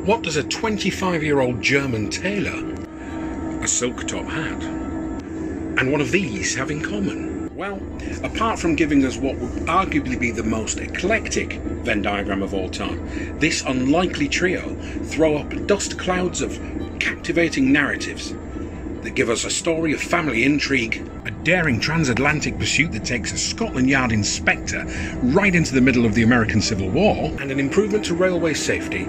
What does a 25-year-old German tailor, a silk top hat, and one of these have in common? Well, apart from giving us what would arguably be the most eclectic Venn diagram of all time, this unlikely trio throw up dust clouds of captivating narratives that give us a story of family intrigue, a daring transatlantic pursuit that takes a Scotland Yard inspector right into the middle of the American Civil War, and an improvement to railway safety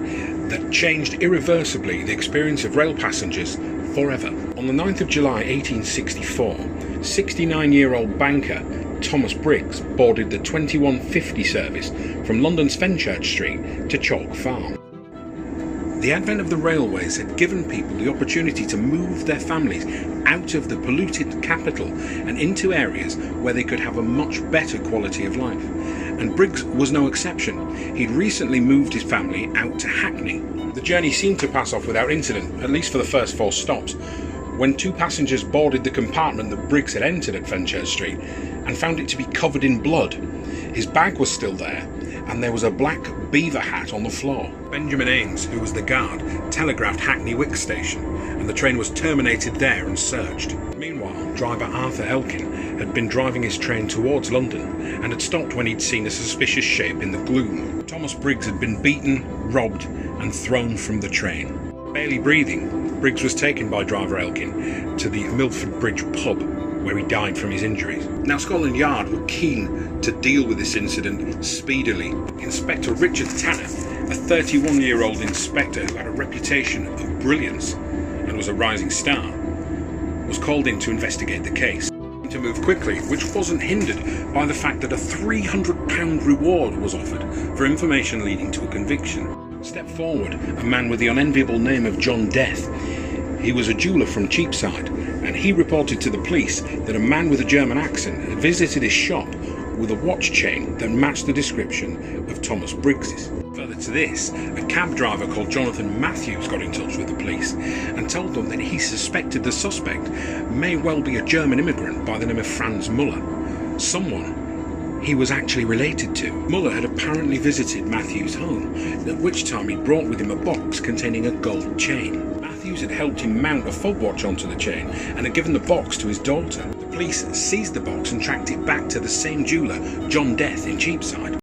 that changed irreversibly the experience of rail passengers forever. On the 9th of July 1864, 69-year-old banker Thomas Briggs boarded the 2150 service from London's Fenchurch Street to Chalk Farm. The advent of the railways had given people the opportunity to move their families out of the polluted capital and into areas where they could have a much better quality of life. And Briggs was no exception. He'd recently moved his family out to Hackney. The journey seemed to pass off without incident, at least for the first 4 stops, when 2 passengers boarded the compartment that Briggs had entered at Fenchurch Street and found it to be covered in blood. His bag was still there, and there was a black beaver hat on the floor. Benjamin Ames, who was the guard, telegraphed Hackney Wick Station, and the train was terminated there and searched. Meanwhile, driver Arthur Elkin had been driving his train towards London and had stopped when he'd seen a suspicious shape in the gloom. Thomas Briggs had been beaten, robbed, and thrown from the train. Barely breathing, Briggs was taken by driver Elkin to the Milford Bridge pub, where he died from his injuries. Now, Scotland Yard were keen to deal with this incident speedily. Inspector Richard Tanner, a 31-year-old inspector who had a reputation of brilliance and was a rising star, was called in to investigate the case. To move quickly, which wasn't hindered by the fact that a £300 reward was offered for information leading to a conviction. Stepped forward a man with the unenviable name of John Death. He was a jeweller from Cheapside, and he reported to the police that a man with a German accent had visited his shop with a watch chain that matched the description of Thomas Briggs's. Further to this, a cab driver called Jonathan Matthews got in touch with the police and told them that he suspected the suspect may well be a German immigrant by the name of Franz Muller, someone he was actually related to. Muller had apparently visited Matthews' home, at which time he brought with him a box containing a gold chain. Matthews had helped him mount a fob watch onto the chain and had given the box to his daughter. The police seized the box and tracked it back to the same jeweller, John Death, in Cheapside.